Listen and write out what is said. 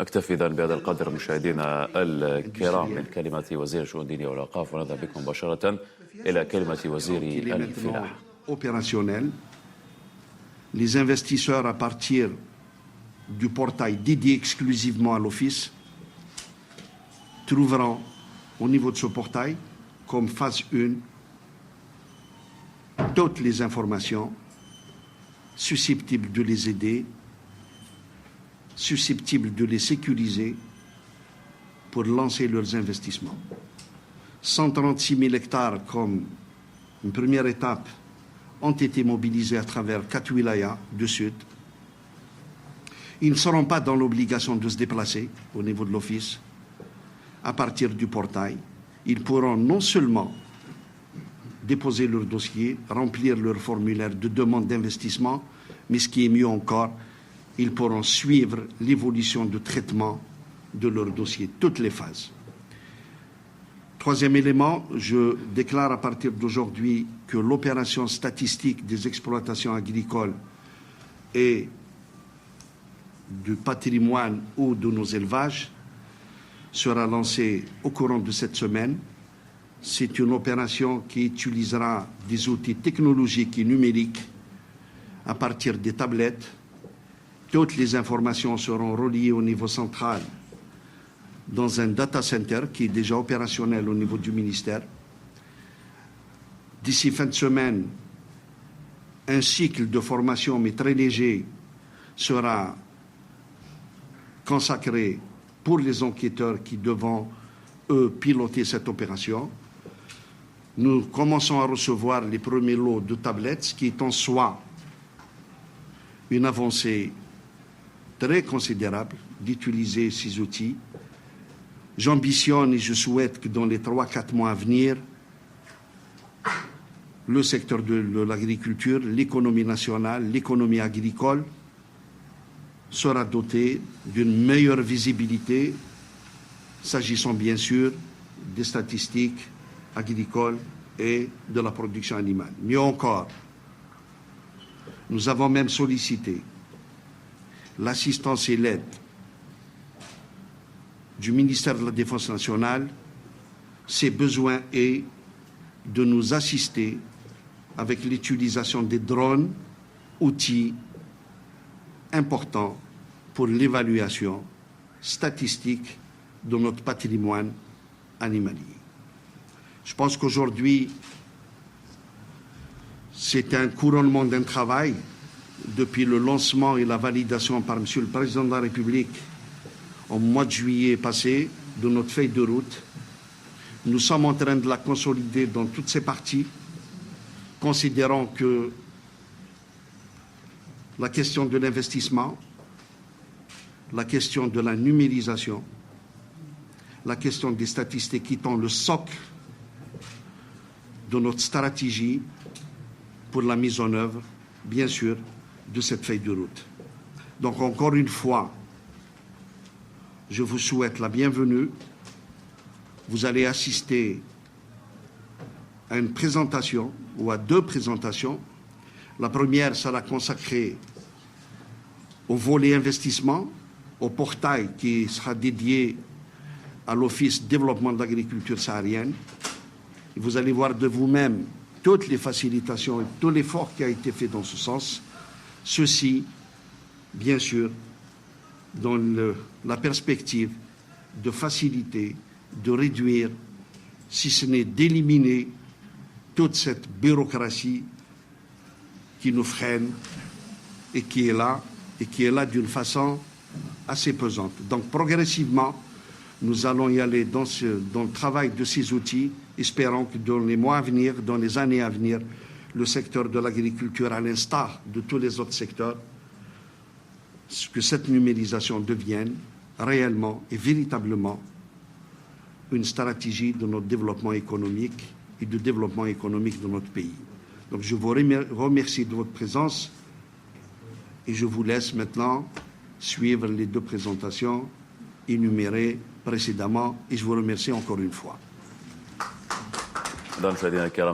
أكتفي إذن بهذا القدر مشاهدينا الكرام من كلمة وزير الشؤون الدينية والأوقاف، ونذهب بكم مباشرة إلى كلمة وزير الفلاحة. Les investisseurs à partir du portail dédié exclusivement à l'office trouveront au niveau de ce portail, comme phase 1, toutes les informations susceptibles de les aider, susceptibles de les sécuriser pour lancer leurs investissements. 136 000 hectares comme une première étape ont été mobilisés à travers 4 wilayas du sud. Ils ne seront pas dans l'obligation de se déplacer au niveau de l'office. À partir du portail, ils pourront non seulement déposer leur dossier, remplir leur formulaire de demande d'investissement, mais ce qui est mieux encore, ils pourront suivre l'évolution de traitement de leur dossier, toutes les phases. Troisième élément, je déclare à partir d'aujourd'hui que l'opération statistique des exploitations agricoles et du patrimoine ou de nos élevages sera lancée au courant de cette semaine. C'est une opération qui utilisera des outils technologiques et numériques à partir des tablettes. Toutes les informations seront reliées au niveau central dans un data center qui est déjà opérationnel au niveau du ministère. D'ici fin de semaine, un cycle de formation, mais très léger, sera consacré pour les enquêteurs qui devront, eux, piloter cette opération. Nous commençons à recevoir les premiers lots de tablettes, ce qui est en soi une avancée très considérable d'utiliser ces outils. J'ambitionne et je souhaite que dans les 3-4 mois à venir, le secteur de l'agriculture, l'économie nationale, l'économie agricole sera doté d'une meilleure visibilité, s'agissant bien sûr des statistiques agricoles et de la production animale. Mieux encore, nous avons même sollicité l'assistance et l'aide du ministère de la Défense nationale. Ses besoins est de nous assister avec l'utilisation des drones, outils importants pour l'évaluation statistique de notre patrimoine animalier. Je pense qu'aujourd'hui, c'est un couronnement d'un travail depuis le lancement et la validation par M. le Président de la République au mois de juillet passé de notre feuille de route. Nous sommes en train de la consolider dans toutes ses parties, considérant que la question de l'investissement, la question de la numérisation, la question des statistiques étant le socle de notre stratégie pour la mise en œuvre, bien sûr, de cette feuille de route. Donc, encore une fois, je vous souhaite la bienvenue. Vous allez assister à une présentation ou à 2 présentations. La première sera consacrée au volet investissement, au portail qui sera dédié à l'Office développement de l'agriculture saharienne. Et vous allez voir de vous-même toutes les facilitations et tout l'effort qui a été fait dans ce sens. Ceci, bien sûr, dans la perspective de faciliter, de réduire, si ce n'est d'éliminer toute cette bureaucratie qui nous freine et qui est là d'une façon assez pesante. Donc progressivement, nous allons y aller dans le travail de ces outils, espérant que dans les mois à venir, dans les années à venir, le secteur de l'agriculture, à l'instar de tous les autres secteurs, que cette numérisation devienne réellement et véritablement une stratégie de notre développement économique et de développement économique de notre pays. Donc je vous remercie de votre présence et je vous laisse maintenant suivre les 2 présentations énumérées précédemment et je vous remercie encore une fois.